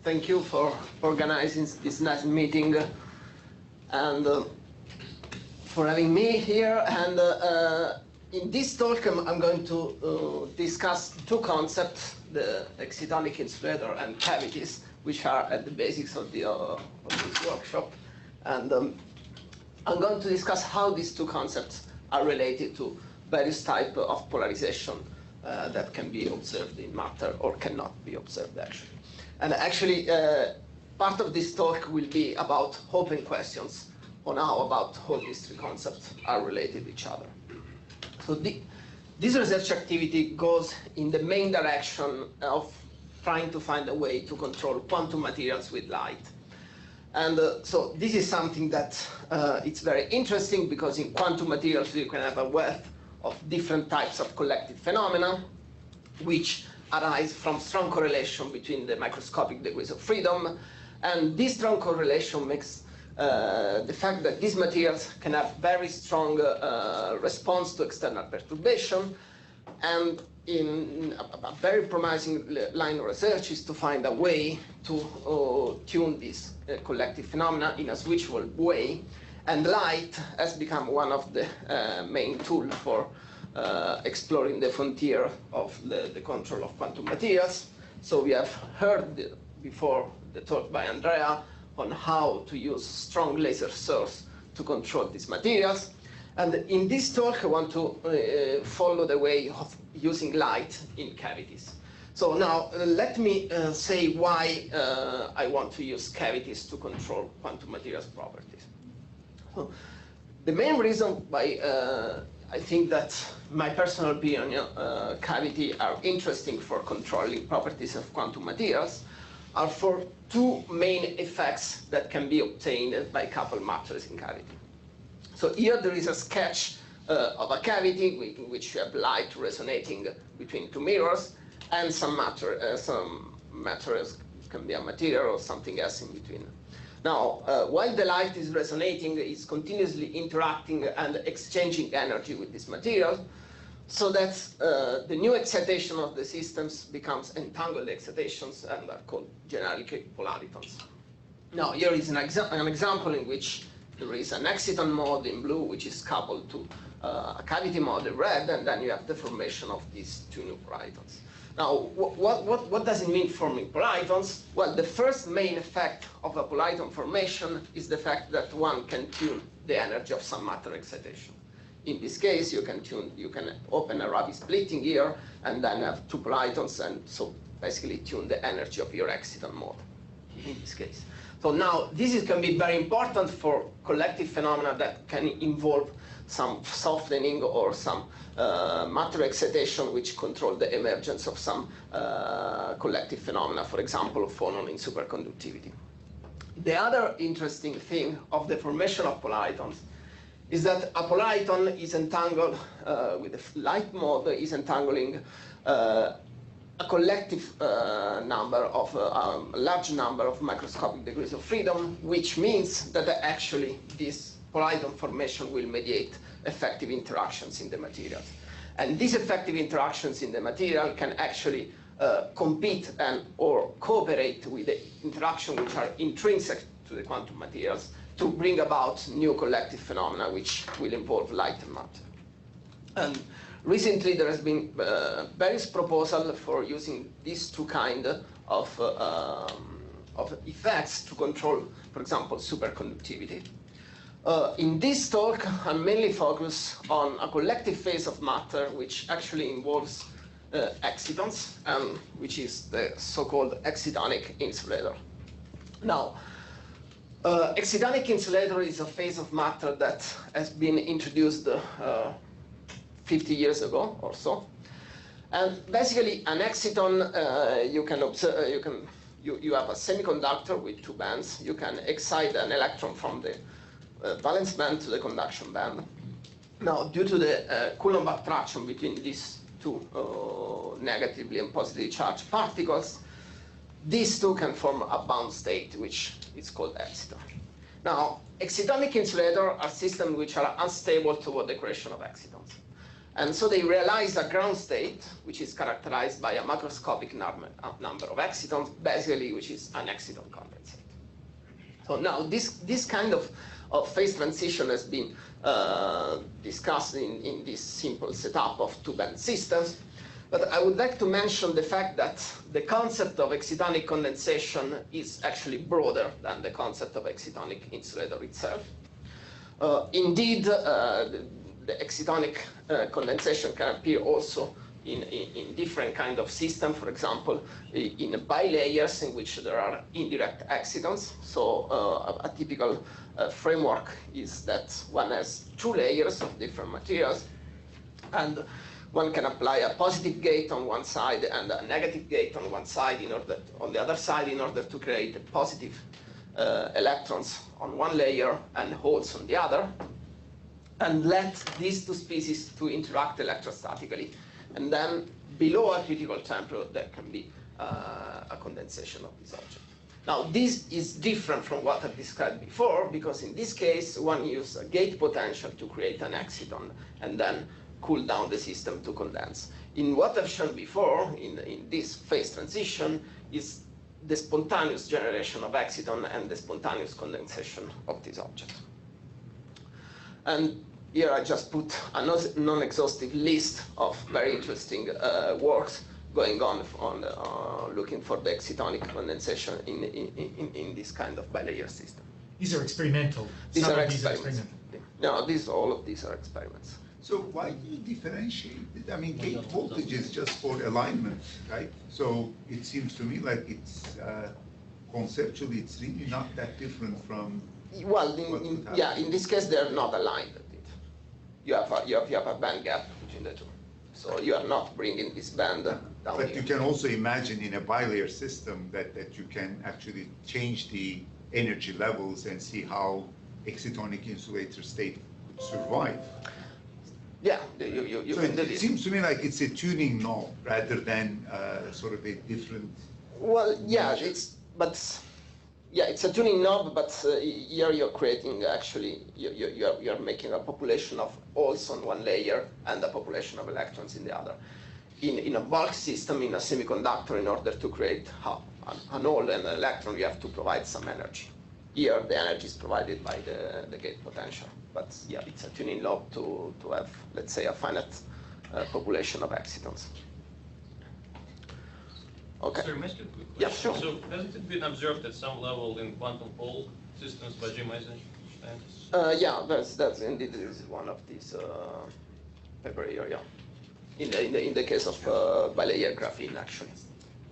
Thank you for organizing this nice meeting and for having me here. And in this talk, I'm going to discuss two concepts, the excitonic insulator and cavities, which are at the basics of this workshop. And I'm going to discuss how these two concepts are related to various types of polarization that can be observed in matter or cannot be observed, actually. And actually, part of this talk will be about open questions on how these three concepts are related to each other. So this research activity goes in the main direction of trying to find a way to control quantum materials with light. And so this is something that it's very interesting, because in quantum materials you can have a wealth of different types of collective phenomena, which arise from strong correlation between the microscopic degrees of freedom. And this strong correlation makes the fact that these materials can have very strong response to external perturbation. And in a very promising line of research is to find a way to tune these collective phenomena in a switchable way. And light has become one of the main tools for exploring the frontier of the control of quantum materials. So we have heard before the talk by Andrea on how to use strong laser source to control these materials. And in this talk, I want to follow the way of using light in cavities. So now let me say why I want to use cavities to control quantum materials properties. So the main reason why I think that, my personal opinion, cavities are interesting for controlling properties of quantum materials are for two main effects that can be obtained by coupled matters in cavity. So here there is a sketch of a cavity in which you have light resonating between two mirrors, and some materials can be a material or something else in between. Now, while the light is resonating, it's continuously interacting and exchanging energy with this material, so that the new excitation of the systems becomes entangled excitations and are called generically polaritons. Now, here is an example in which there is an exciton mode in blue, which is coupled to a cavity mode in red, and then you have the formation of these two new polaritons. Now, what does it mean forming polaritons? Well, the first main effect of a polariton formation is the fact that one can tune the energy of some matter excitation. In this case, you can open a Rabi splitting here, and then have two polaritons, and so basically tune the energy of your exciton mode in this case. So now, this can be very important for collective phenomena that can involve some softening or some matter excitation which control the emergence of some collective phenomena, for example, phonon in superconductivity. The other interesting thing of the formation of polaritons is that a polariton is entangled with the light mode, is entangling a collective number of a large number of microscopic degrees of freedom, which means that actually this polariton formation will mediate effective interactions in the materials. And these effective interactions in the material can actually compete or cooperate with the interaction which are intrinsic to the quantum materials to bring about new collective phenomena which will involve light and matter. And recently there has been various proposals for using these two kinds of effects to control, for example, superconductivity. In this talk, I'm mainly focused on a collective phase of matter which actually involves excitons, which is the so-called excitonic insulator. Now, excitonic insulator is a phase of matter that has been introduced 50 years ago or so. And basically, an exciton, you can observe, you have a semiconductor with two bands. You can excite an electron from the valence band to the conduction band. Now, due to the Coulomb attraction between these two negatively and positively charged particles, these two can form a bound state, which is called exciton. Now, excitonic insulators are systems which are unstable toward the creation of excitons. And so they realized a ground state, which is characterized by a macroscopic number of excitons, basically, which is an exciton condensate. So now this kind of phase transition has been discussed in this simple setup of two-band systems. But I would like to mention the fact that the concept of excitonic condensation is actually broader than the concept of excitonic insulator itself. Indeed, the excitonic condensation can appear also in different kind of systems. For example, in bilayers in which there are indirect excitons. So a typical framework is that one has two layers of different materials, and one can apply a positive gate on one side and a negative gate on one side on the other side in order to create positive electrons on one layer and holes on the other, and let these two species to interact electrostatically. And then below a critical temperature, there can be a condensation of this object. Now, this is different from what I've described before, because in this case, one uses a gate potential to create an exciton and then cool down the system to condense. In what I've shown before, in this phase transition, is the spontaneous generation of exciton and the spontaneous condensation of this object. And here I just put a non-exhaustive list of very interesting works going on looking for the excitonic condensation in this kind of bilayer system. These are experimental. These are experiments. No, all of these are experiments. So why do you differentiate it? I mean, gate voltage is just for alignment, right? So it seems to me like it's conceptually, it's really not that different from. Well, in this case, they're not aligned. You have a band gap between the two, so you are not bringing this band down. But here. you can also imagine in a bilayer system that you can actually change the energy levels and see how excitonic insulator state could survive. Yeah, you so can do it this. seems to me like it's a tuning knob rather than sort of a different. Well, yeah, it's a tuning knob, but here you're creating actually you're making a population of holes on one layer and a population of electrons in the other. In a bulk system, in a semiconductor, in order to create an hole and an electron, you have to provide some energy. Here, the energy is provided by the gate potential. But yeah, it's a tuning knob to have, let's say, a finite population of excitons. Okay. Sir, may I ask you a quick question? Yeah, sure. So hasn't it been observed at some level in quantum pole systems by Mazza? Yeah, that's indeed is one of these paper here. Yeah, in the case of bilayer graphene, actually.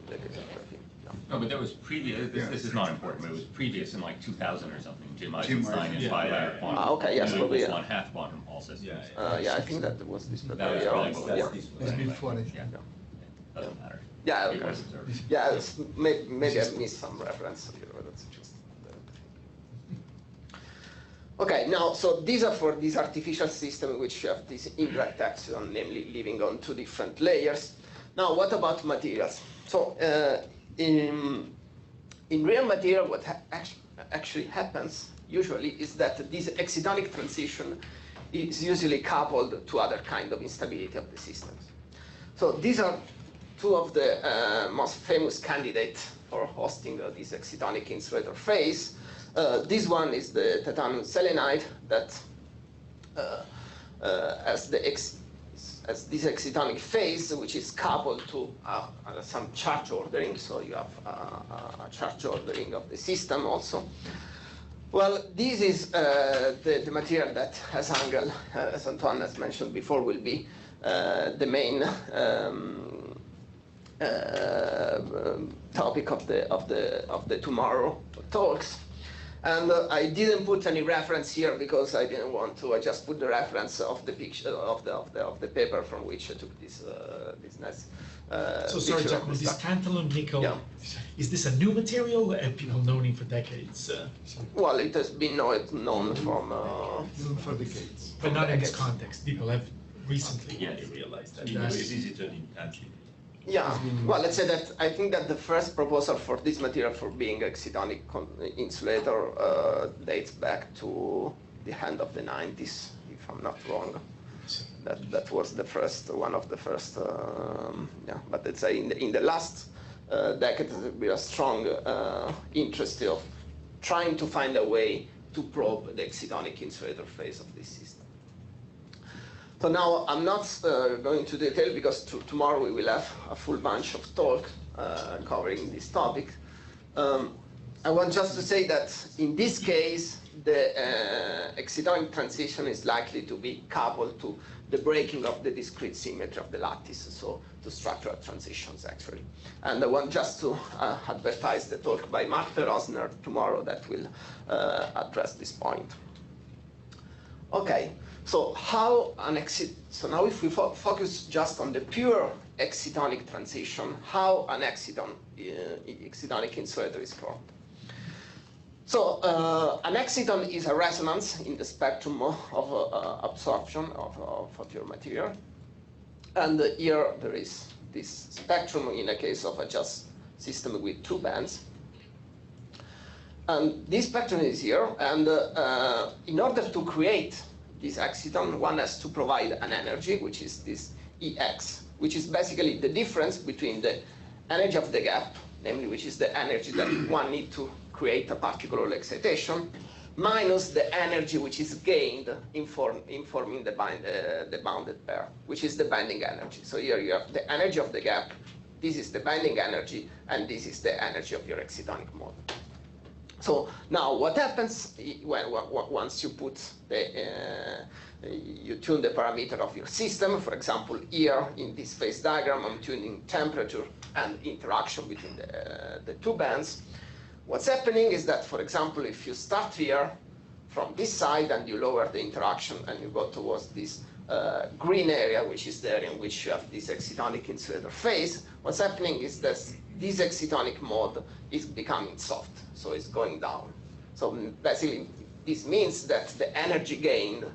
In the case of graphene. Yeah. No, but there was previous. This is not important, but it was previous in like 2000 or something. Jim Jim Eisenstein in Eisenstein, bilayer quantum. Okay, yes, it probably, was yeah. 1/2 quantum pole systems. Yeah, I think that was this paper. That was Yeah, probably what yeah. was this It's been funny. Yeah. Doesn't matter. Yeah, It okay. was observed. Yeah, maybe I missed some reference here, but that's just okay, now, so these are for this artificial system in which you have this indirect exciton, namely living on two different layers. Now, what about materials? So, in real material, what actually happens usually is that this excitonic transition is usually coupled to other kind of instability of the systems. So these are two of the most famous candidates for hosting this excitonic insulator phase. This one is the titanium selenide that has this excitonic phase, which is coupled to some charge ordering. So you have a charge ordering of the system also. Well, this is the material that, as Angel, as Antoine has mentioned before, will be the main topic of the tomorrow talks. And I didn't put any reference here because I didn't want to. I just put the reference of the picture of the paper from which I took this nice. So sorry, Giacomo, this tantalum nickel, Yeah. is this a new material? Have people known it for decades? Well, it has been known from. For decades. But not in this decades. context. People have recently Yes. realized that. It's easy to intensely. Yeah, well, let's say that I think that the first proposal for this material for being excitonic insulator dates back to the end of the 90s, if I'm not wrong. That was the first, one of the first, yeah. But let's say in the last decade, there's been a strong interest of trying to find a way to probe the excitonic insulator phase of this system. So now I'm not going to detail because tomorrow we will have a full bunch of talk covering this topic. I want just to say that in this case, the excitonic transition is likely to be coupled to the breaking of the discrete symmetry of the lattice, so to structural transitions actually. And I want just to advertise the talk by Mark Rosner tomorrow that will address this point. Okay, so how so now if we focus just on the pure excitonic transition, how an excitonic insulator is formed. So an exciton is a resonance in the spectrum of absorption of your material. And here there is this spectrum in a case of a just system with two bands. And this spectrum is here, and in order to create this exciton, one has to provide an energy, which is this Ex, which is basically the difference between the energy of the gap, namely which is the energy that one needs to create a particular excitation, minus the energy which is gained in forming the bounded pair, which is the binding energy. So here you have the energy of the gap, this is the binding energy, and this is the energy of your excitonic mode. So now what happens once you put you tune the parameter of your system? For example, here in this phase diagram, I'm tuning temperature and interaction between the two bands. What's happening is that, for example, if you start here from this side and you lower the interaction and you go towards this green area, which is the area in which you have this excitonic insulator phase, what's happening is that this excitonic mode is becoming soft, so it's going down. So basically, this means that the energy gained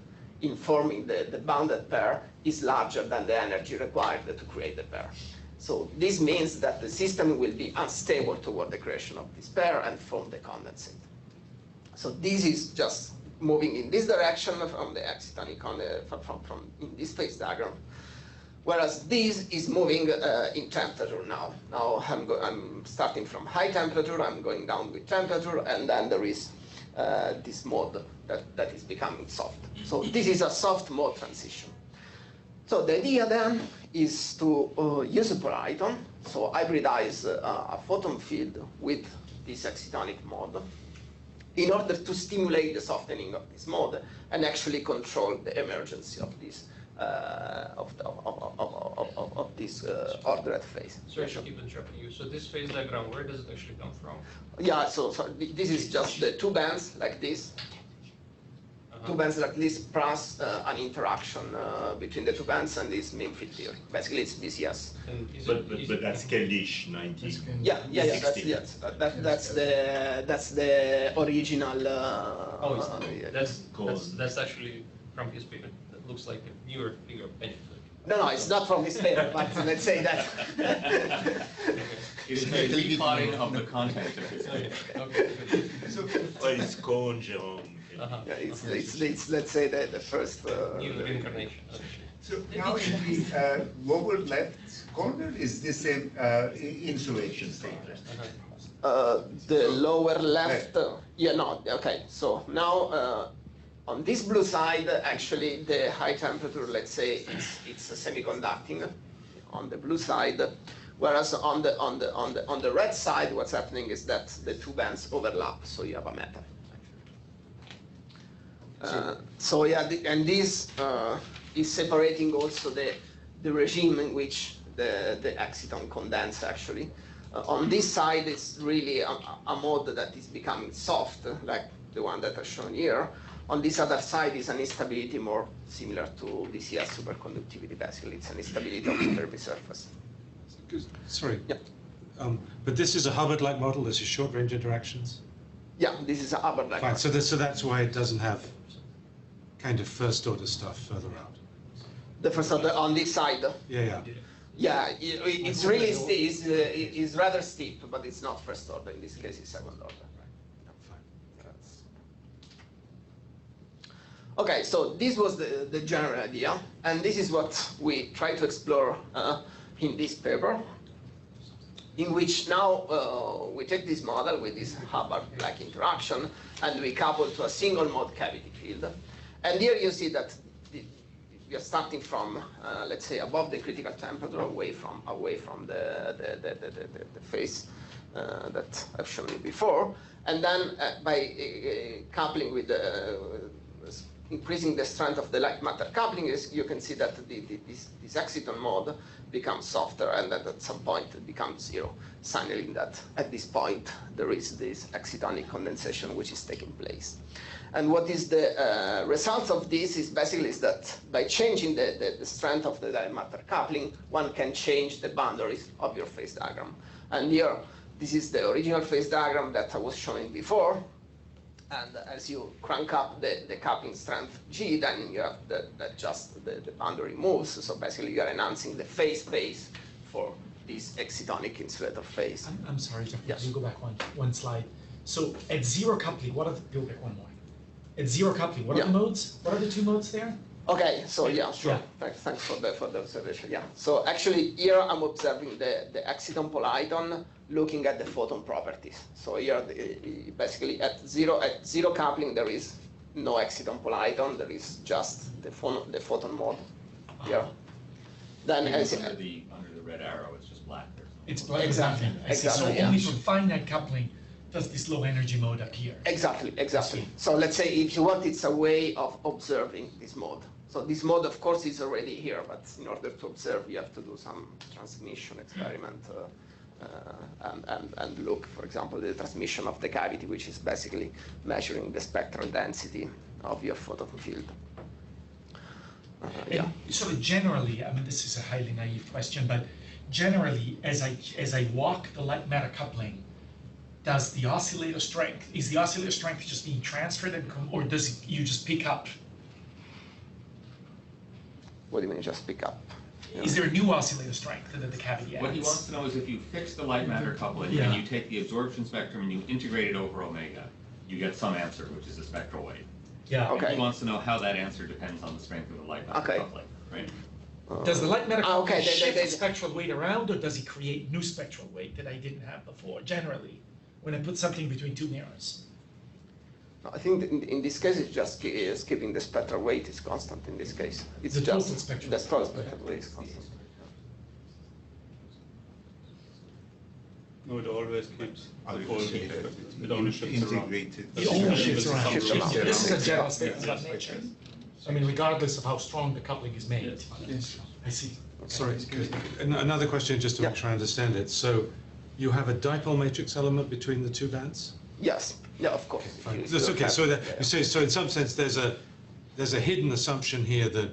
in forming the bounded pair is larger than the energy required to create the pair. So this means that the system will be unstable toward the creation of this pair and form the condensate. So this is just moving in this direction from the excitonic from in this phase diagram, whereas this is moving in temperature now. Now I'm starting from high temperature, I'm going down with temperature, and then there is this mode that is becoming soft. So this is a soft mode transition. So the idea then is to use a polariton, so hybridize a photon field with this excitonic mode in order to stimulate the softening of this mode and actually control the emergency of this ordered phase. Sorry to keep interrupting you. So this phase diagram, where does it actually come from? Yeah, so this is just the two bands like this. Two bands like this plus an interaction between the two bands and this mean field theory. Basically, it's BCS. But that's Kellish 19. Yeah. That's the original. That's actually from his paper. That looks like a newer figure of benefit. No, it's not from this paper, but let's say that. It is a replotting of the content of his paper. Okay. It's Cohn, Jerome. Yeah, it's let's say that the first. New reincarnation. So now in the lower left corner is this insulation statement. The lower left. Yeah, no. Okay. So now on this blue side, actually, the high temperature, let's say, it's semiconducting on the blue side, whereas on the red side, what's happening is that the two bands overlap, so you have a metal. So yeah, and this is separating also the regime in which the exciton condense actually. On this side, it's really a mode that is becoming soft, like the one that I've shown here. On this other side is an instability more similar to DCS superconductivity. Basically, it's an instability of the Fermi surface. Sorry. Yeah. But this is a Hubbard-like model. This is short-range interactions. Yeah, this is a Hubbard-like. Fine. So that's why it doesn't have kind of first-order stuff further out. The first order on this side. Yeah. Yeah, it's really it's rather steep, but it's not first order. In this case, it's second order. Okay, so this was the general idea, and this is what we try to explore in this paper, in which now we take this model with this Hubbard-like interaction, and we couple to a single mode cavity field. And here you see that we are starting from, let's say, above the critical temperature, away from the phase that I've shown you before. And then by coupling with increasing the strength of the light matter coupling, you can see that this exciton mode becomes softer, and that at some point it becomes zero, signaling that at this point there is this excitonic condensation which is taking place. And what is the result of this is basically that by changing the strength of the light matter coupling, one can change the boundaries of your phase diagram. And here, this is the original phase diagram that I was showing before. And as you crank up the coupling strength G, then you have that just the boundary moves. So basically, you are enhancing the phase space for this excitonic insulator phase. I'm sorry, Jeff, Yes. can you go back one slide? So at zero coupling, what are go back one more. At zero coupling, what are the modes? What are the two modes there? Okay, so yeah, sure. Yeah. Thanks for the observation. Yeah. So actually, here I'm observing the exciton polyton, looking at the photon properties. So here, basically at zero coupling, there is no exciton polyton. There is just the photon mode here. Then as under the red arrow, it's just black. It's black. Exactly. I see. So Exactly, yeah. only for finite coupling does this low energy mode appear. Exactly. I see. So let's say if you want, it's a way of observing this mode. So this mode, of course, is already here, but in order to observe, you have to do some transmission experiment and look, for example, the transmission of the cavity, which is basically measuring the spectral density of your photon field. Yeah. And sort of generally, I mean, this is a highly naive question, but generally, as I walk the light matter coupling, does the oscillator strength, is the oscillator strength just being transferred or does you just pick up? What do you mean, just pick up? Yeah. Is there a new oscillator strength that the cavity adds? What he wants to know is if you fix the light matter coupling and you take the absorption spectrum and you integrate it over omega, you get some answer, which is a spectral weight. Yeah. Okay. He wants to know how that answer depends on the strength of the light matter coupling, right? Does the light matter coupling okay, shift the spectral weight around, or does it create new spectral weight that I didn't have before, generally, when I put something between two mirrors? I think in this case, it's just keeping the spectral weight is constant in this case. It's The just total spectral the weight. total spectral weight is constant. No, it always keeps I the would whole, say that it only shifts around. integrated. It only shifts around. Shifts around. This is a general Yes, statement about yes, nature. yes. I mean, regardless of how strong the coupling is made. Yes. I see. Sorry, another question just to make sure I understand it. So you have a dipole matrix element between the two bands? Yes. Yeah, of course. Fine. That's okay. So you say, so in some sense, there's a hidden assumption here that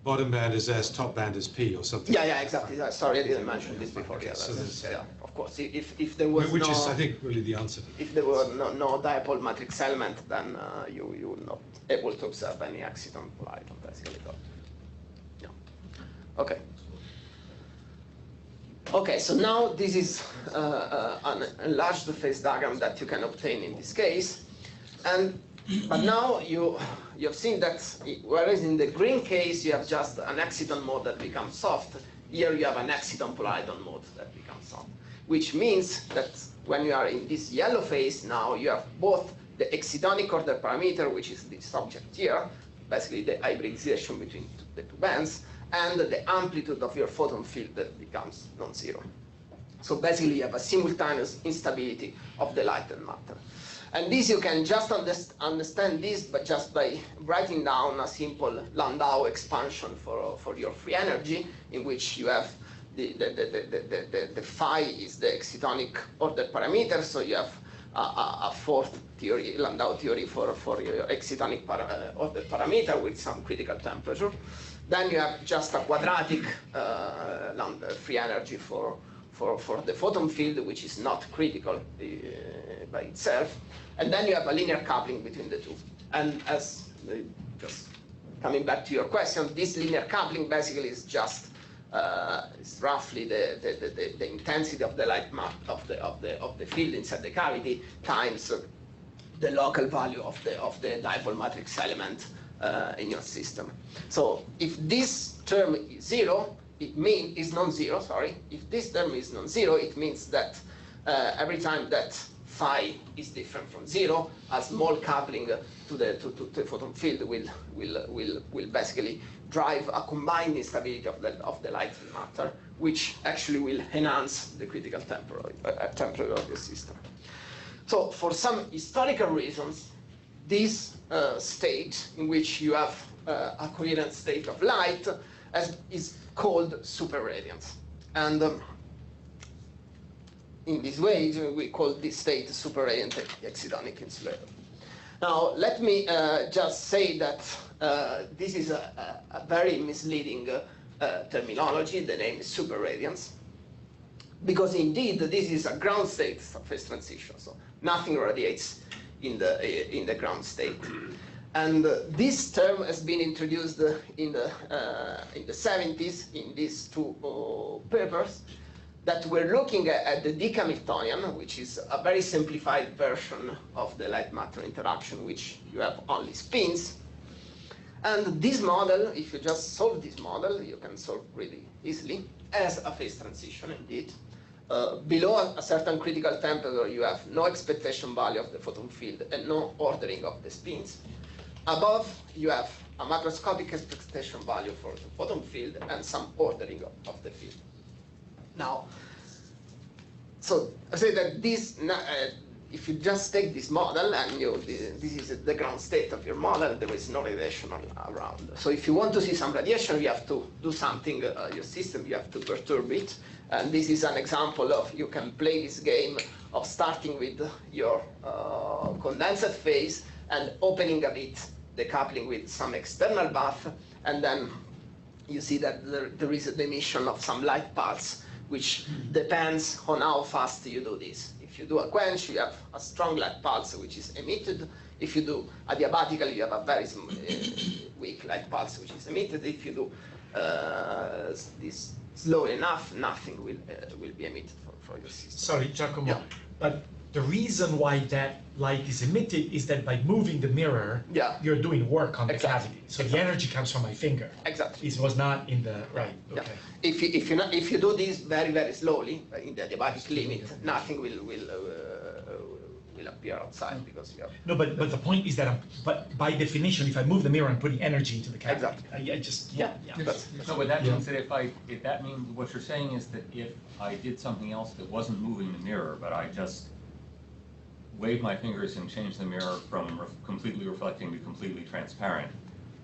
bottom band is S, top band is P, or something. Yeah, exactly. Sorry, I didn't mention this before. Okay, Yeah, so that's- there's- yeah, of course. If there was Which no, is, I think, really the answer. if there were no dipole matrix element, then you would not able to observe any exciton polyton, basically. Yeah. Okay. Okay, so now this is an enlarged phase diagram that you can obtain in this case, but now you have seen that whereas in the green case you have just an exciton mode that becomes soft, here you have an exciton polyton mode that becomes soft, which means that when you are in this yellow phase now you have both the excitonic order parameter, which is this object here, basically the hybridization between the two bands, and the amplitude of your photon field that becomes non-zero. So basically you have a simultaneous instability of the light and matter. And this you can just understand this but just by writing down a simple Landau expansion for your free energy, in which you have the phi is the excitonic order parameter, so you have a fourth theory, Landau theory for your excitonic order parameter with some critical temperature. Then you have just a quadratic free energy for the photon field, which is not critical by itself. And then you have a linear coupling between the two. And as just coming back to your question, this linear coupling basically is just is roughly the intensity of the light map of the field inside the cavity times the local value of the dipole matrix element in your system. So if this term is zero, is non-zero, sorry. If this term is non-zero, it means that every time that phi is different from zero, a small coupling to the photon field will basically drive a combined instability of the light matter, which actually will enhance the critical temperature of the system. So for some historical reasons, this state in which you have a coherent state of light is called superradiance. And in this way, we call this state superradiant excitonic insulator. Now, let me just say that this is a very misleading terminology. The name is superradiance, because indeed this is a ground state phase transition, so nothing radiates in the ground state. And this term has been introduced in the 70s in these two papers that were looking at the Hamiltonian, which is a very simplified version of the light-matter interaction, which you have only spins. And this model, if you just solve this model, you can solve really easily as a phase transition indeed. Below a certain critical temperature, you have no expectation value of the photon field and no ordering of the spins. Above, you have a macroscopic expectation value for the photon field and some ordering of the field. Now, so I say that this, if you just take this model and this is the ground state of your model, there is no radiation around. So if you want to see some radiation, you have to do something, your system, you have to perturb it. And this is an example of, you can play this game of starting with your condensed phase and opening a bit the coupling with some external bath, and then you see that there is the emission of some light pulse, which depends on how fast you do this. If you do a quench, you have a strong light pulse, which is emitted. If you do adiabatically, you have a very weak light pulse, which is emitted. If you do this slow enough, nothing will be emitted for your system. Sorry, Giacomo, Yeah. but the reason why that light is emitted is that by moving the mirror, you're doing work on the cavity. So the energy comes from my finger. Exactly. It was not in the, right, okay. Yeah. If you do this very, very slowly, in the adiabatic limit, nothing will appear outside because you have... No, but the point is that, but by definition, if I move the mirror, I'm putting energy into the cavity. Exactly. I just, Yeah. No, but that means that if that means, what you're saying is that if I did something else that wasn't moving the mirror, but I just wave my fingers and change the mirror from completely reflecting to completely transparent,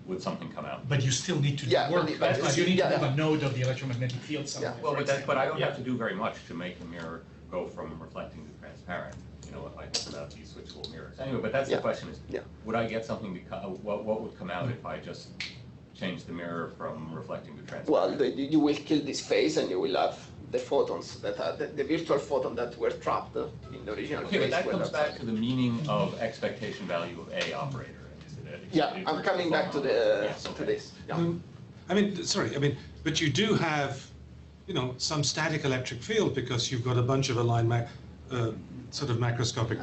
would something come out? But you still need to do work, because you need to have a node of the electromagnetic field somewhere. Yeah. Well, but I don't have to do very much to make the mirror go from reflecting to transparent. You know, if I think about these switchable mirrors. Anyway, but that's the question is, would I get something to what would come out if I just changed the mirror from reflecting to transparent? Well, you will kill this phase and you will have the photons that are the virtual photon that were trapped in the original phase. Okay, but that comes back to the meaning of expectation value of A operator. I'm coming back to to this. Yeah. I mean, sorry, but you do have, some static electric field because you've got a bunch of aligned sort of macroscopic.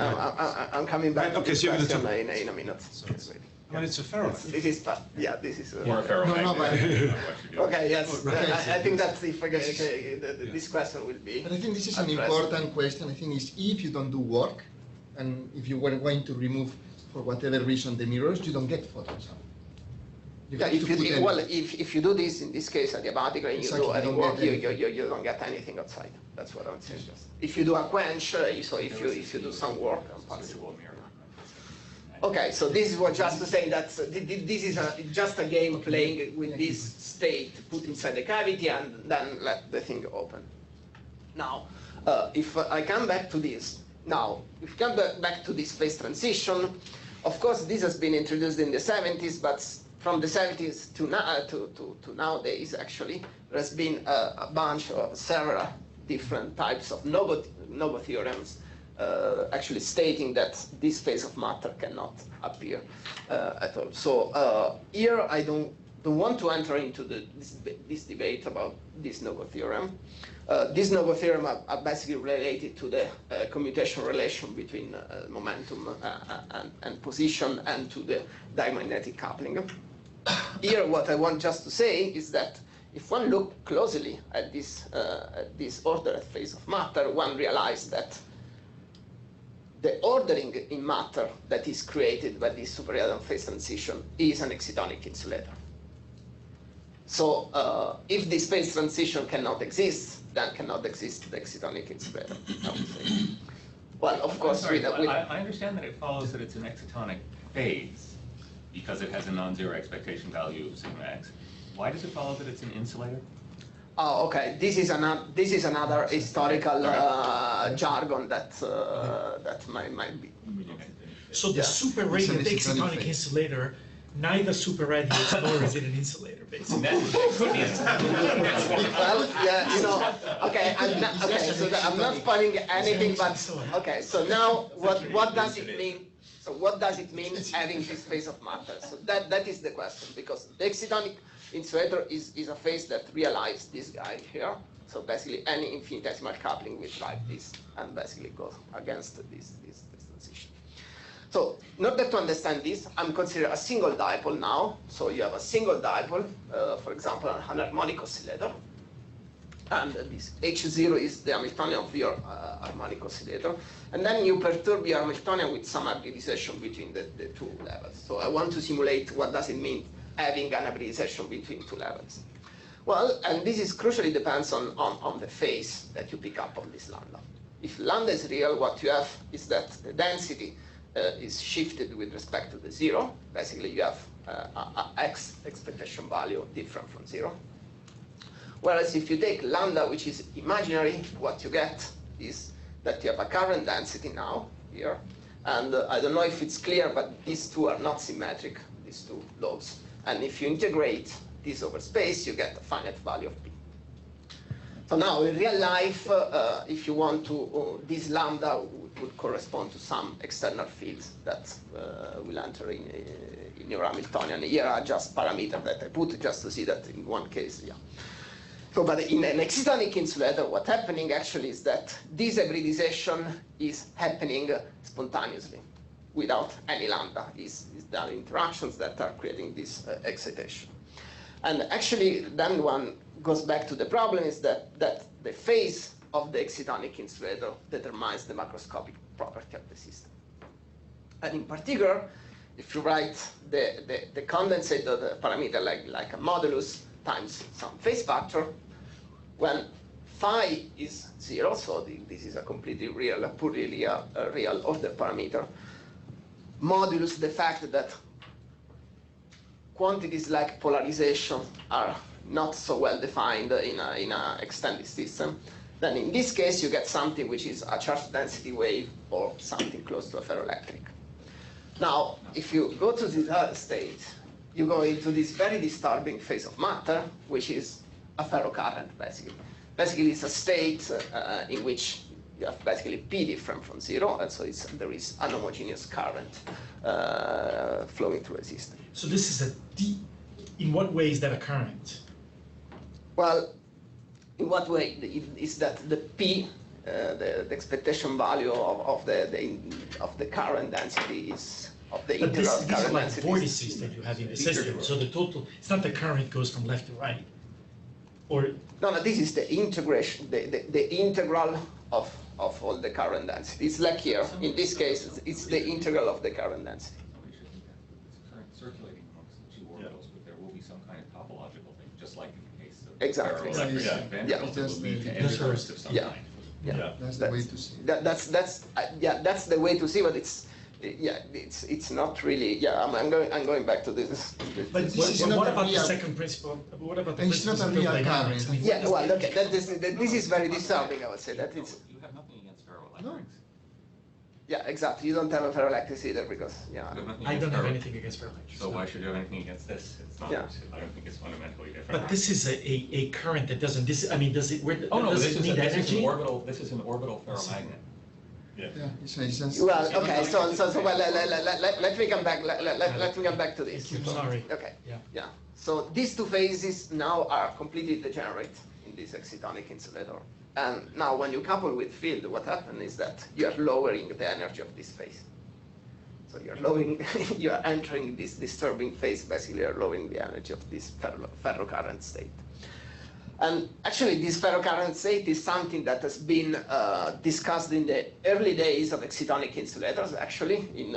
I'm coming back. Okay, to so you're this going to question in a minute. I mean, it's a ferrite. This is this is. Or a ferromagnet. Okay, yes. I think that's this question will be. But I think this is an addressed. important question. I think is if you don't do work, and if you were going to remove, for whatever reason, the mirrors, you don't get photons out. Yeah, if you do this, in this case, adiabatically, and you do any work, you don't get anything outside. That's what I would say. If you do a quench, so if you do some work, okay, so this is what just to say that this is just a game playing with this state put inside the cavity and then let the thing open. Now, if I come back to this, if you come back to this phase transition, of course, this has been introduced in the 70s, but from the 70s to nowadays, actually, there's been a bunch of several different types of Novo theorems actually stating that this phase of matter cannot appear at all. So here I don't don't want to enter into this debate about this no-go theorem. This no-go theorem are basically related to the commutation relation between momentum and position and to the diamagnetic coupling. Here, what I want just to say is that if one look closely at this ordered phase of matter, one realizes that the ordering in matter that is created by this superradiant phase transition is an excitonic insulator. So if this phase transition cannot exist, then cannot exist the excitonic insulator, I would say. Well, of course, I understand that it follows that it's an excitonic phase because it has a non-zero expectation value of sigma x. Why does it follow that it's an insulator? Oh, okay. This is another historical jargon that might be. So the super radiant excitonic insulator neither superradiates nor is it an insulator, basically. Well, yeah, you know, okay, I'm not spoiling anything, but okay. So now, what does it mean? So what does it mean having this phase of matter? So that is the question, because the excitonic insulator is a phase that realizes this guy here. So basically, any infinitesimal coupling will drive this and basically goes against this transition. So in order to understand this, I'm considering a single dipole now. So you have a single dipole, for example, an harmonic oscillator. And this H0 is the Hamiltonian of your harmonic oscillator. And then you perturb your Hamiltonian with some hybridization between the two levels. So I want to simulate what does it mean having an hybridization between two levels. Well, and this is crucially depends on the phase that you pick up on this lambda. If lambda is real, what you have is that the density is shifted with respect to the zero. Basically, you have a x expectation value different from zero. Whereas if you take lambda, which is imaginary, what you get is that you have a current density now here. And I don't know if it's clear, but these two are not symmetric, these two lobes. And if you integrate this over space, you get a finite value of p. So now, in real life, if you want to, this lambda would correspond to some external fields that will enter in your Hamiltonian. Here are just parameters that I put just to see that in one case, yeah. So, but in an excitonic insulator, what's happening actually is that this hybridization is happening spontaneously, without any lambda. There are interactions that are creating this excitation. And actually, then one goes back to the problem is that the phase of the excitonic insulator determines the macroscopic property of the system. And in particular, if you write the condensate of the parameter like a modulus times some phase factor, when phi is 0, so this is a completely real, purely real order parameter, modulus the fact that quantities like polarization are not so well defined in a extended system, then in this case you get something which is a charge density wave or something close to a ferroelectric. Now, if you go to this other state, you go into this very disturbing phase of matter, which is a ferrocurrent, basically. Basically, it's a state in which you have basically P different from 0, and so there is an homogeneous current flowing through a system. So this is in what way is that a current? Well, in what way is that the P, the expectation value of the current density is of the But integral these current are like density. vortices that you have in the system. So the total, it's not the current goes from left to right. Or No, this is the integration, the integral of all the current density. It's like here, in this case, it's the integral of the current density. Somebody should think that it's current circulating amongst the two orbitals, but there will be some kind of topological thing, just like in the case of Exactly. ferroelectric Yeah. ventricles that will lead to That's endurance of some Yeah. kind. Yeah. That's the way to see it. That's the way to see, but it's not really. Yeah, I'm going back to this. but This is not what a about the real- second principle? What about the And it's not principles a of real thermodynamics? current. I mean, Yeah, well, okay, this is very disturbing. I would say that it's. You have nothing against ferroelectrics. No. Yeah, exactly. You don't have a ferroelectric either because You have nothing I don't against have ferro- anything against ferroelectrics. So why should you have anything against this? It's not. Yeah. I don't think it's fundamentally different. But this is a current that doesn't. This I mean, does it? Where Oh no, does this it need is energy? an orbital. This is an orbital ferromagnet. Yeah. Yeah, it's just, Well, okay, so well, let me come back. Let me come back to this. Thank you, sorry. Okay. Yeah. Yeah. So these two phases now are completely degenerate in this excitonic insulator. And now when you couple with field, what happens is that you are lowering the energy of this phase. So you're lowering, you are entering this disturbing phase, basically you're lowering the energy of this ferrocurrent state. And actually this ferrocurrent state is something that has been discussed in the early days of excitonic insulators, actually, in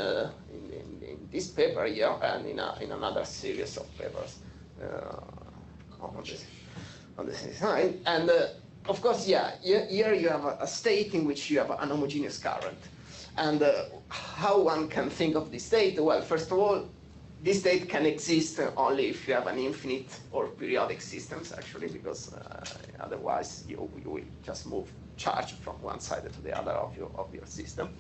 this paper here and in another series of papers on this design. And of course, yeah, here you have a state in which you have an homogeneous current. And how one can think of this state? Well, first of all, this state can exist only if you have an infinite or periodic systems, actually, because otherwise you will just move charge from one side to the other of your system.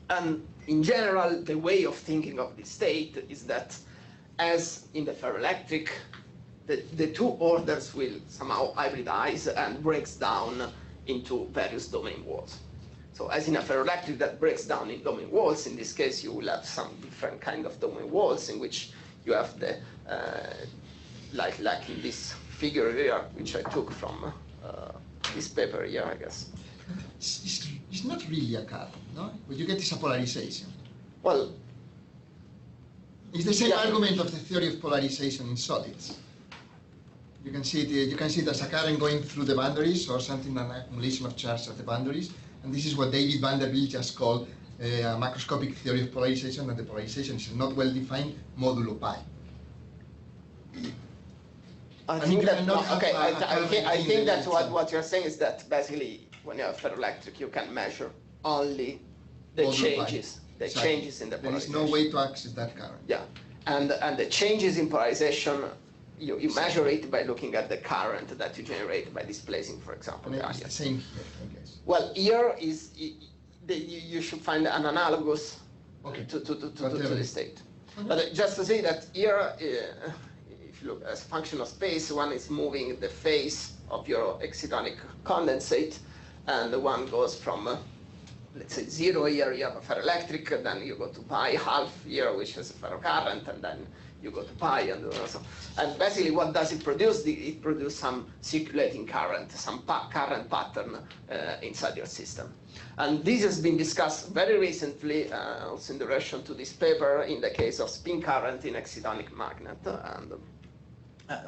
And in general, the way of thinking of this state is that, as in the ferroelectric, the two orders will somehow hybridize and breaks down into various domain walls. So as in a ferroelectric that breaks down in domain walls, in this case you will have some different kind of domain walls in which you have the, like in this figure here, which I took from this paper here, I guess. It's not really a current, no? What you get is a polarization. Well, it's the same yeah. argument of the theory of polarization in solids. You can see it as a current going through the boundaries or something, an accumulation of charge at the boundaries. And this is what David Vanderbilt just called a macroscopic theory of polarization, and the polarization is not well defined modulo pi. I think that what you're saying is that basically when you have ferroelectric you can measure only the changes, changes in the polarization. There is no way to access that current. Yeah, and the changes in polarization, you measure it by looking at the current that you generate by displacing, for example, And the it's area. the same here, I guess. Well, here is you should find an analogous Okay. to Whatever. the state. Okay. But just to say that here, if you look as a function of space, one is moving the phase of your excitonic condensate, and the one goes from, let's say, 0 here, you have a ferroelectric, then you go to pi half here, which is a ferrocurrent, and then you go to pi, and so. And basically, what does it produce? It produces some circulating current, some current pattern inside your system. And this has been discussed very recently, also in relation to this paper, in the case of spin current in excitonic magnet. And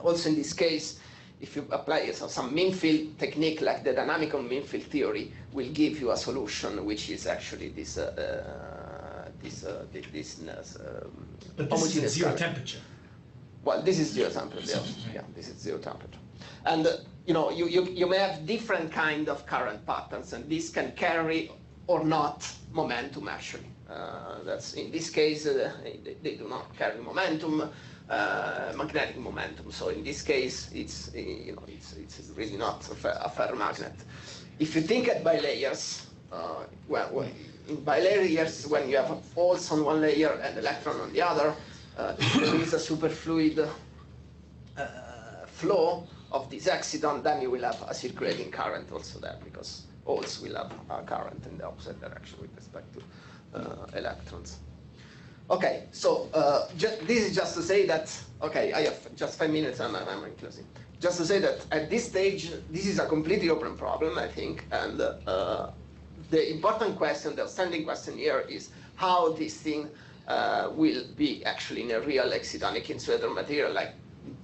also in this case, if you apply some mean field technique, like the dynamical mean field theory, will give you a solution which is actually this But this is at homogeneous zero current. temperature. Well, this is zero temperature. So, Yeah, this is zero temperature. And you may have different kind of current patterns, and this can carry or not momentum actually. That's in this case they do not carry momentum, magnetic momentum. So in this case, it's really not a ferromagnet. If you think at bilayers, in bilayers, when you have holes on one layer and electron on the other, if there is a superfluid flow of this exciton, then you will have a circulating current also there, because holes will have a current in the opposite direction with respect to electrons. Okay, so this is just to say that, okay, I have just 5 minutes and I'm closing. Just to say that at this stage, this is a completely open problem, I think, and the important question, the outstanding question here is how this thing will be actually in a real excitonic insulator material like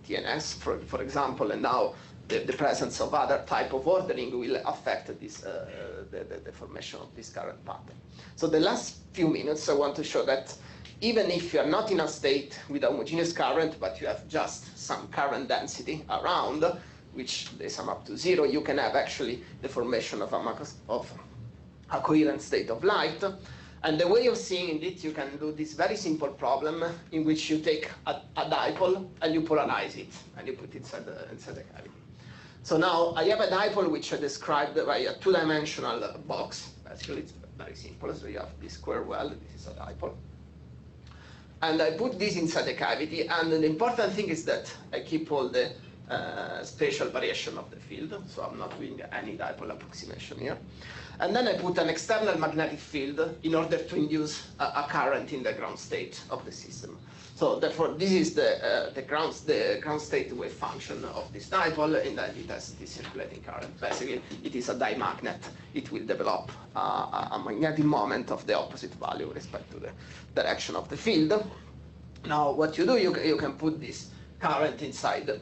TNS, for example, and now the presence of other type of ordering will affect this, the formation of this current pattern. So the last few minutes I want to show that even if you are not in a state with a homogeneous current, but you have just some current density around, which they sum up to 0, you can have actually the formation of a coherent state of light. And the way of seeing it, you can do this very simple problem in which you take a dipole and you polarize it, and you put it inside the cavity. So now I have a dipole which I described by a two-dimensional box. Basically, it's very simple. So you have this square well, this is a dipole. And I put this inside the cavity, and the important thing is that I keep all the spatial variation of the field, so I'm not doing any dipole approximation here. And then I put an external magnetic field in order to induce a current in the ground state of the system. So therefore, this is the ground state wave function of this dipole, and then it has this circulating current. Basically, it is a dimagnet. It will develop a magnetic moment of the opposite value with respect to the direction of the field. Now, what you do, you can put this current inside a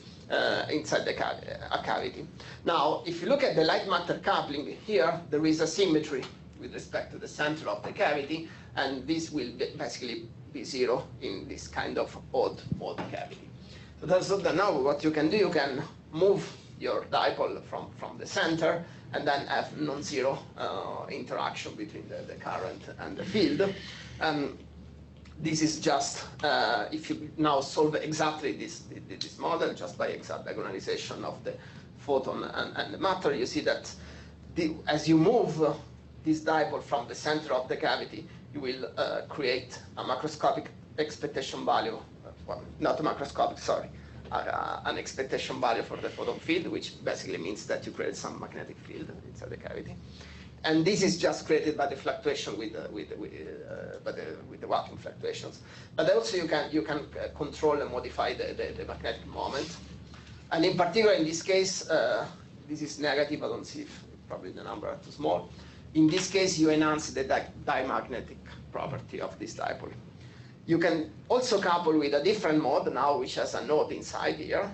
cavity. Now, if you look at the light matter coupling here, there is a symmetry with respect to the center of the cavity, and this will basically be zero in this kind of odd mode cavity. So now what you can do, you can move your dipole from the center and then have non-zero interaction between the current and the field. This is just, if you now solve exactly this model, just by exact diagonalization of the photon and the matter, you see that as you move this dipole from the center of the cavity, you will create a macroscopic expectation value, well, not a macroscopic, sorry, an expectation value for the photon field, which basically means that you create some magnetic field inside the cavity. And this is just created by the fluctuation with the vacuum fluctuations. But also you can control and modify the magnetic moment. And in particular, in this case, this is negative. I don't see if probably the number are too small. In this case, you enhance the dimagnetic property of this dipole. You can also couple with a different mode now, which has a node inside here.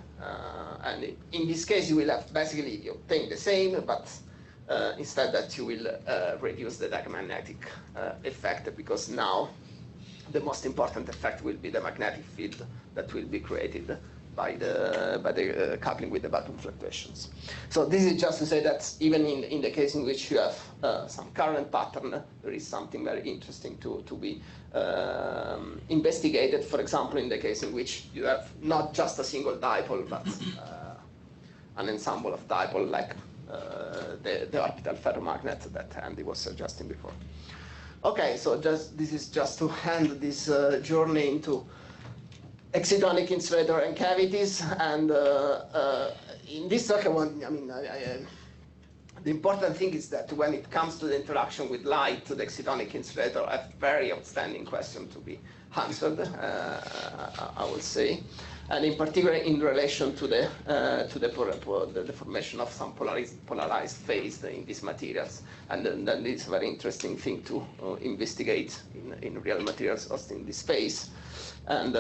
And in this case, you will have basically you obtain the same, but instead that you will reduce the diamagnetic effect, because now the most important effect will be the magnetic field that will be created by the coupling with the vacuum fluctuations. So this is just to say that even in the case in which you have some current pattern, there is something very interesting to be investigated. For example, in the case in which you have not just a single dipole, but an ensemble of dipole like the orbital ferromagnet that Andy was suggesting before. Okay, so this is just to end this journey into excitonic insulator and cavities. And in this talk, the important thing is that when it comes to the interaction with light, the excitonic insulator, a very outstanding question to be answered, I would say. And in particular, in relation to the formation of some polarized phase in these materials, and then it's a very interesting thing to investigate in real materials also in this phase. And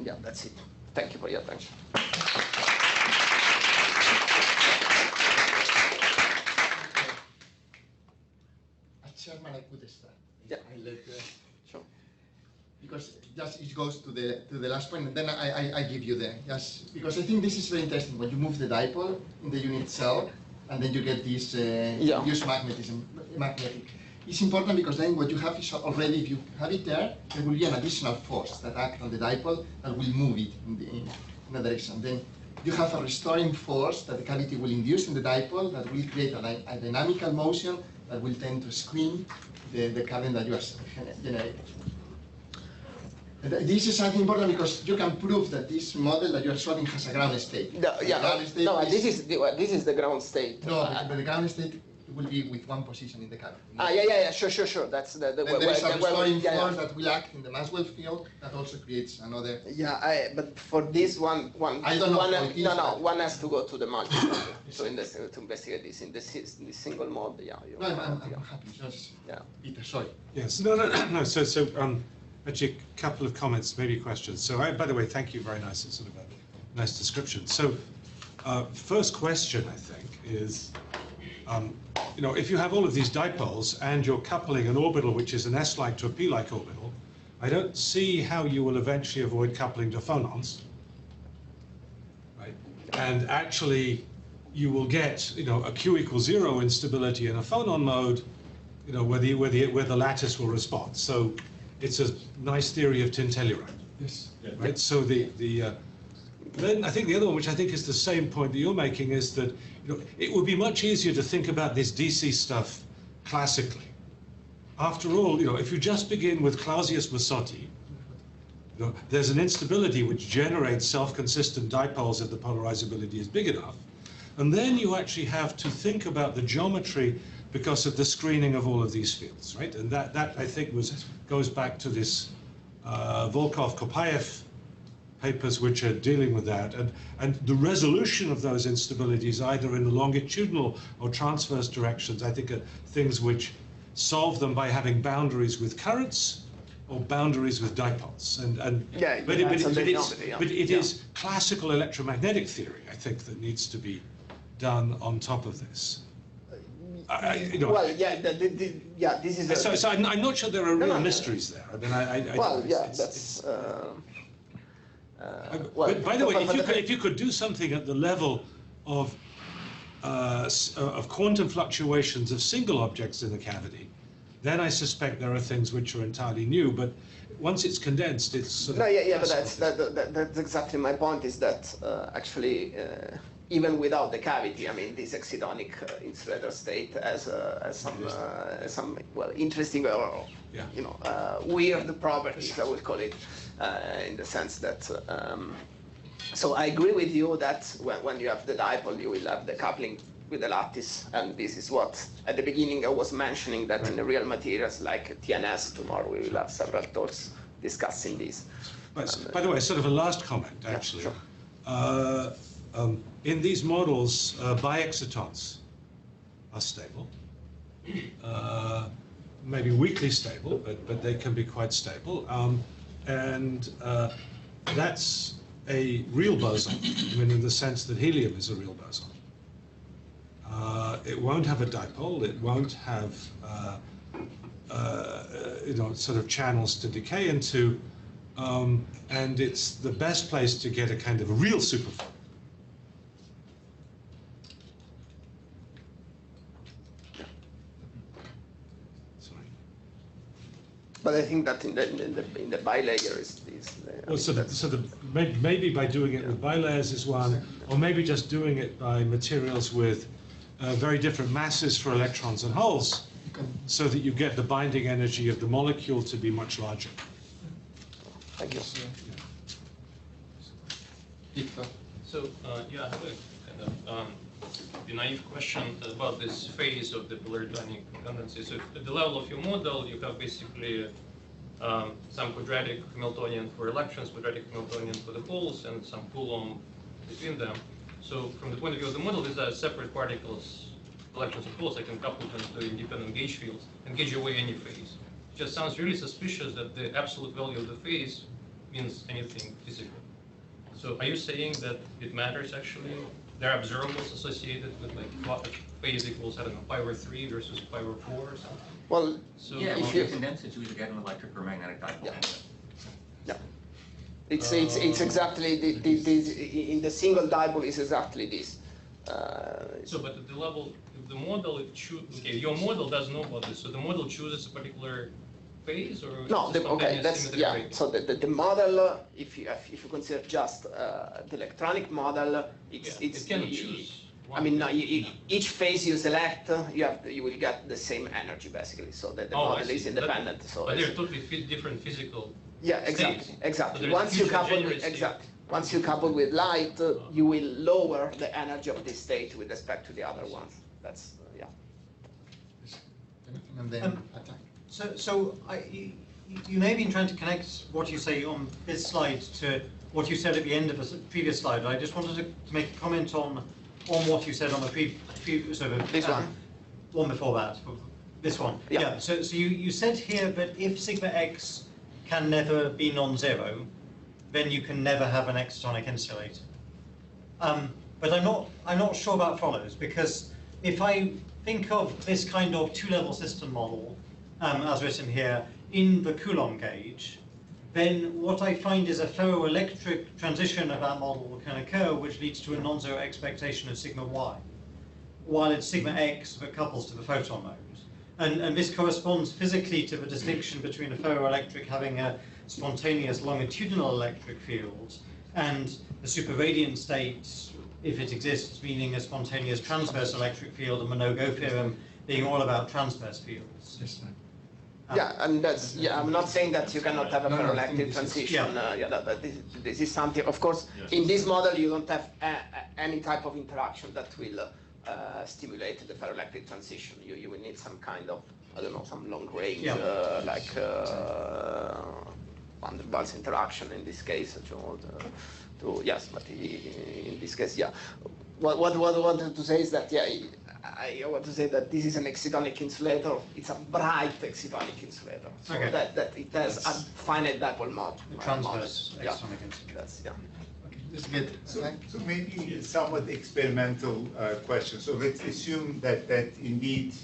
yeah, that's it. Thank you for your attention. Chairman, I could start. Yeah. Sure. Because just it goes to the last point, and then I give you the just because I think this is very interesting when you move the dipole in the unit cell, and then you get this induced magnetic. It's important because then what you have is already, if you have it there will be an additional force that acts on the dipole that will move it in a direction. Then you have a restoring force that the cavity will induce in the dipole that will create a dynamical motion that will tend to screen the current that you are generating. This is something important because you can prove that this model that you are solving has a ground state. This is the ground state. No, but the ground state will be with one position in the cavity. Sure. That's the there is a restoring force that will act in the Maxwell field that also creates another. But for this one I don't know. One has to go to the multi-mode. So to investigate this in this single mode. I'm happy. Just Peter, sorry. Yes. No. So actually, a couple of comments, maybe questions. So, by the way, thank you. Very nice. It's sort of a nice description. So, first question, I think, is, if you have all of these dipoles and you're coupling an orbital which is an S-like to a P-like orbital, I don't see how you will eventually avoid coupling to phonons, right? And actually, you will get, a Q equals 0 instability in a phonon mode, where the lattice will respond. So it's a nice theory of Tintelluride. Yes. Right. So then I think the other one, which I think is the same point that you're making, is that it would be much easier to think about this DC stuff classically. After all, if you just begin with Clausius-Massotti, There's an instability which generates self-consistent dipoles if the polarizability is big enough. And then you actually have to think about the geometry because of the screening of all of these fields, right? And that I think goes back to this Volkov-Kopayev papers which are dealing with that. And the resolution of those instabilities, either in the longitudinal or transverse directions, I think are things which solve them by having boundaries with currents or boundaries with dipoles. But it is classical electromagnetic theory, I think, that needs to be done on top of this. Well, yeah, this is. So I'm not sure there are real mysteries there. I mean, well, yeah, that's. But by the way, if you could do something at the level of quantum fluctuations of single objects in the cavity, then I suspect there are things which are entirely new. But once it's condensed, it's sort of. No, yeah, but that's exactly my point. Is that actually. Even without the cavity, I mean, this excitonic insulator state has some well interesting or weird properties, I would call it, in the sense that. So I agree with you that when you have the dipole, you will have the coupling with the lattice, and this is what at the beginning I was mentioning that in the real materials like TNS. Tomorrow we will have several talks discussing this. By the way, sort of a last comment actually. Yeah, sure. In these models, biexcitons are stable, maybe weakly stable, but they can be quite stable. And that's a real boson, I mean, in the sense that helium is a real boson. It won't have a dipole, it won't have sort of channels to decay into, and it's the best place to get a kind of a real superfluid. But I think that in the bilayer is well, maybe by doing it with bilayers is one, or maybe just doing it by materials with very different masses for electrons and holes, so that you get the binding energy of the molecule to be much larger. Thank you. So yeah, I have a kind of the naive question about this phase of the Polarized condensation. So at the level of your model, you have basically some quadratic Hamiltonian for electrons, quadratic Hamiltonian for the holes, and some Coulomb between them. So from the point of view of the model, these are separate particles, electrons and holes. I can couple them to independent gauge fields and gauge away any phase. It just sounds really suspicious that the absolute value of the phase means anything physical. So are you saying that it matters actually? There are observables associated with like phase equals, I don't know, pi over 3 versus pi over 4 or something? Well, so yeah, if you condense it, you either get an electric or magnetic dipole. Yeah. It's exactly in the single dipole is exactly this. So, but at the level of the model, your model does know about this. So the model chooses a particular phase, or no? That's So the model, if you consider just the electronic model, it can choose. I mean, each phase you select, you will get the same energy basically. So the model is independent. But they're totally different physical. Yeah, exactly. So Once you couple with light, you will lower the energy of this state with respect to the other ones. That's yeah. And then attack. So you may have been trying to connect what you say on this slide to what you said at the end of the previous slide. I just wanted to make a comment on what you said on the previous this one before that. This one. Yeah. So you said here that if sigma x can never be non-zero, then you can never have an excitonic insulator. But I'm not sure about follows, because if I think of this kind of two-level system model, as written here, in the Coulomb gauge, then what I find is a ferroelectric transition of that model can occur, which leads to a non-zero expectation of sigma y, while it's sigma x that couples to the photon mode. And this corresponds physically to the distinction between a ferroelectric having a spontaneous longitudinal electric field and the superradiant state, if it exists, meaning a spontaneous transverse electric field, and the no-go theorem being all about transverse fields. Yes, Yeah, and that's, yeah, I'm not saying that you cannot have a No, no, I think ferroelectric this is- transition. yeah. Yeah, that this is something, of course, in this model you don't have any type of interaction that will stimulate the ferroelectric transition. You will need some kind of, I don't know, some long range, Yeah. like Van der Waals interaction in this case. Yes, but in this case, yeah. What I wanted to say is that, yeah, I want to say that this is an excitonic insulator. It's a bright excitonic insulator, so Okay. that it has a finite dipole The transverse Yeah, Excitonic Insulator. that's, yeah. This is good. So, Okay. so maybe a somewhat experimental question. So let's assume that indeed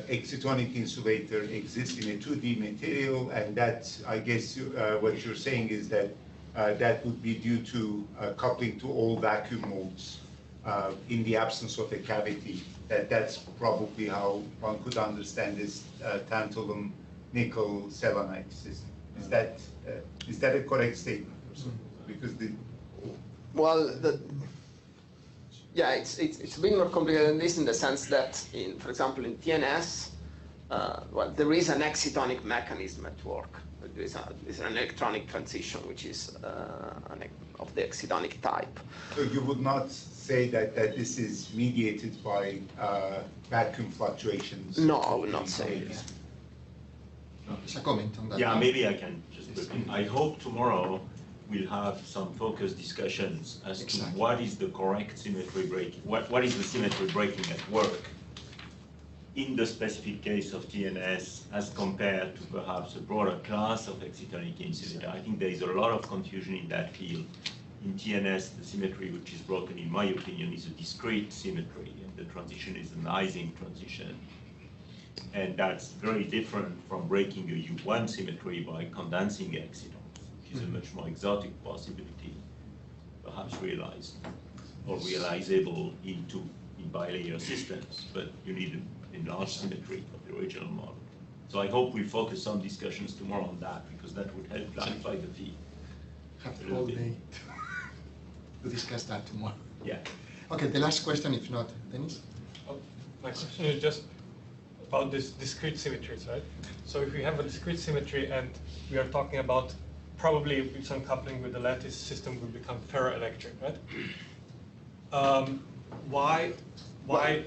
excitonic insulator exists in a 2D material, and that, I guess, what you're saying is that that would be due to coupling to all vacuum modes in the absence of a cavity. That's probably how one could understand this tantalum nickel selenide system. Is that a correct statement? Or so? Because Well, yeah, it's a bit more complicated than this in the sense that, for example, in TNS, well, there is an excitonic mechanism at work. There is an electronic transition, which is of the excitonic type. So you would not say that this is mediated by vacuum fluctuations? No, I would not say this. There's a comment on that. Yeah, maybe I can just quickly. I hope tomorrow we'll have some focused discussions as to what is the correct symmetry breaking, what is the symmetry breaking at work in the specific case of TNS as compared to perhaps a broader class of excitonic insulator. I think there is a lot of confusion in that field. In TNS, the symmetry which is broken, in my opinion, is a discrete symmetry, and the transition is an Ising transition. And that's very different from breaking a U1 symmetry by condensing excitons, which is a much more exotic possibility, perhaps realized or realizable in bilayer systems, but you need an enlarged symmetry of the original model. So I hope we focus some discussions tomorrow on that, because that would help clarify the field. Have the whole day to discuss that tomorrow. Yeah. Okay, the last question, if not, Dennis? My question is just about this discrete symmetries, right? So if we have a discrete symmetry and we are talking about probably with some coupling with the lattice system will become ferroelectric, right? Why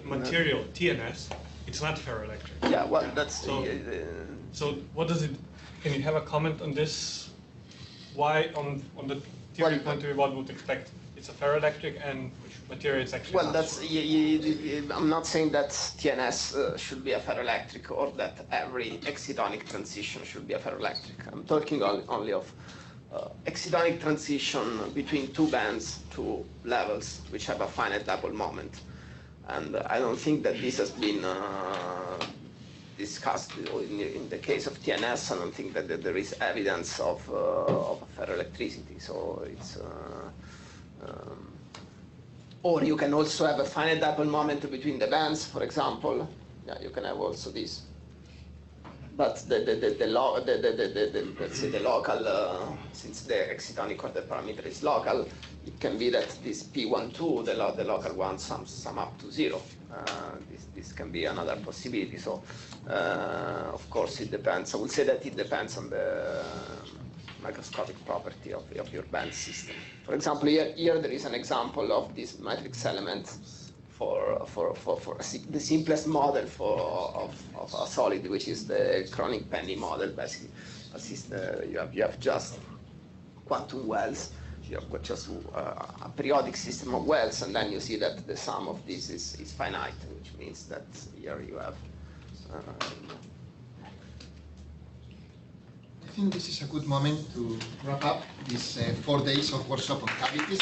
material TNS? It's not ferroelectric. Yeah, well, that's So what does it? Can you have a comment on this? Why on the theory Well, point of view, one would expect it's a ferroelectric and which material is actually well, not? that's. I'm not saying that TNS should be a ferroelectric or that every excitonic transition should be a ferroelectric. I'm talking only of excitonic transition between two bands, two levels, which have a finite dipole moment. And I don't think that this has been discussed in the case of TNS. I don't think that there is evidence of ferroelectricity. So it's, or you can also have a finite dipole moment between the bands, for example. Yeah, you can have also this. But let's say the local, since the excitonic order parameter is local, it can be that this P12, the local one, sum up to 0. This can be another possibility. So, of course, it depends. I would say that it depends on the macroscopic property of your band system. For example, here there is an example of this matrix element for the simplest model of a solid, which is the chronic penny model. Basically, you have just quantum wells. You have got just a periodic system of wells, and then you see that the sum of this is finite, which means that here you have. I think this is a good moment to wrap up these 4 days of workshop on cavities.